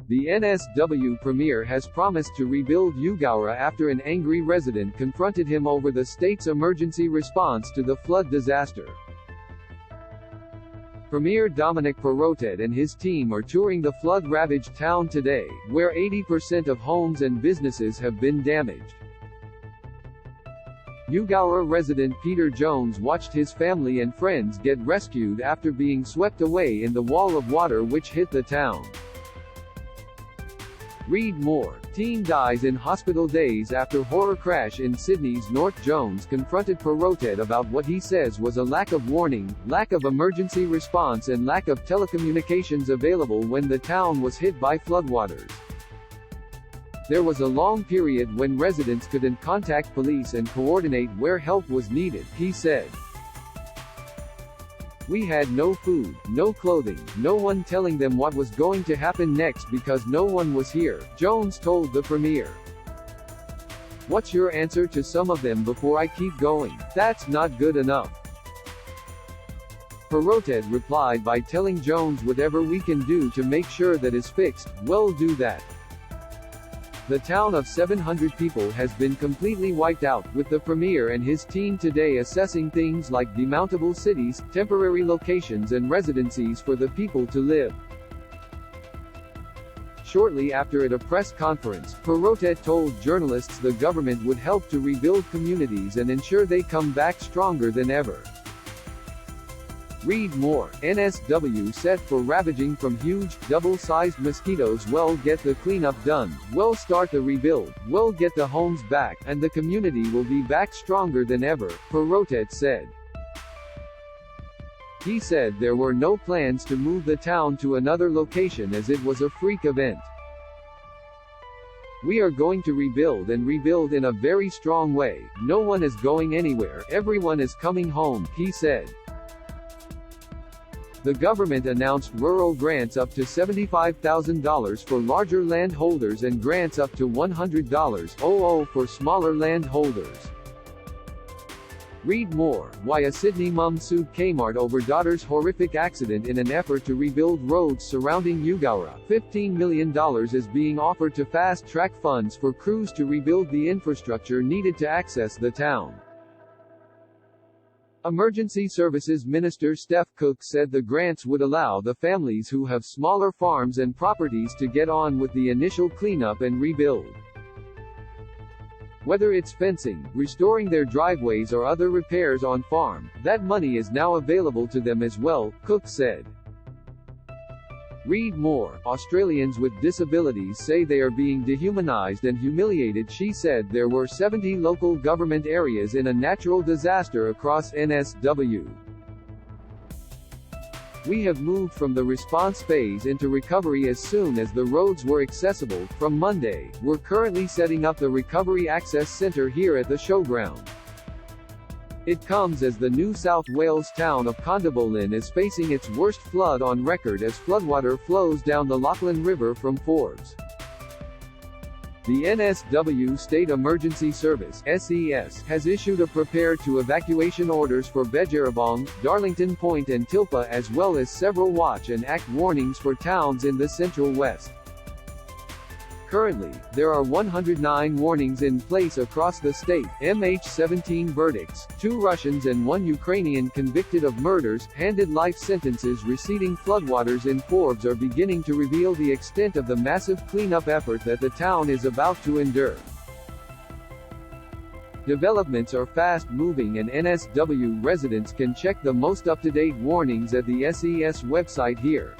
The NSW Premier has promised to rebuild Eugowra after an angry resident confronted him over the state's emergency response to the flood disaster. Premier Dominic Perrottet and his team are touring the flood-ravaged town today, where 80% of homes and businesses have been damaged. Eugowra resident Peter Jones watched his family and friends get rescued after being swept away in the wall of water which hit the town. Read more. Teen dies in hospital days after horror crash in Sydney's North. Jones confronted Perrottet about what he says was a lack of warning, lack of emergency response and lack of telecommunications available when the town was hit by floodwaters. There was a long period when residents couldn't contact police and coordinate where help was needed, he said. We had no food, no clothing, no one telling them what was going to happen next because no one was here, Jones told the Premier. What's your answer to some of them before I keep going? That's not good enough. Perrottet replied by telling Jones whatever we can do to make sure that is fixed, we'll do that. The town of 700 people has been completely wiped out, with the Premier and his team today assessing things like demountable cities, temporary locations and residencies for the people to live. Shortly after at a press conference, Perrottet told journalists the government would help to rebuild communities and ensure they come back stronger than ever. Read more. NSW set for ravaging from huge, double-sized mosquitoes. We'll get the cleanup done, we'll start the rebuild, we'll get the homes back, and the community will be back stronger than ever, Perrottet said. He said there were no plans to move the town to another location as it was a freak event. We are going to rebuild and rebuild in a very strong way. No one is going anywhere, everyone is coming home, he said. The government announced rural grants up to $75,000 for larger landholders and grants up to $100,000 for smaller landholders. Read more. Why a Sydney mum sued Kmart over daughter's horrific accident in an effort to rebuild roads surrounding Eugowra. $15 million is being offered to fast-track funds for crews to rebuild the infrastructure needed to access the town. Emergency Services Minister Steph Cook said the grants would allow the families who have smaller farms and properties to get on with the initial cleanup and rebuild. Whether it's fencing, restoring their driveways or other repairs on farm, that money is now available to them as well, Cook said. Read more. Australians with disabilities say they are being dehumanized and humiliated. She said there were 70 local government areas in a natural disaster across NSW. We have moved from the response phase into recovery as soon as the roads were accessible. From Monday, we're currently setting up the Recovery Access Centre here at the showground. It comes as the New South Wales town of Condobolin is facing its worst flood on record as floodwater flows down the Lachlan River from Forbes. The NSW State Emergency Service (SES) has issued a prepare to evacuation orders for Bejerabong, Darlington Point and Tilpa as well as several watch and act warnings for towns in the Central West. Currently, there are 109 warnings in place across the state. MH17 verdicts, 2 Russians and 1 Ukrainian convicted of murders, handed life sentences. Receding floodwaters in Forbes are beginning to reveal the extent of the massive cleanup effort that the town is about to endure. Developments are fast-moving and NSW residents can check the most up-to-date warnings at the SES website here.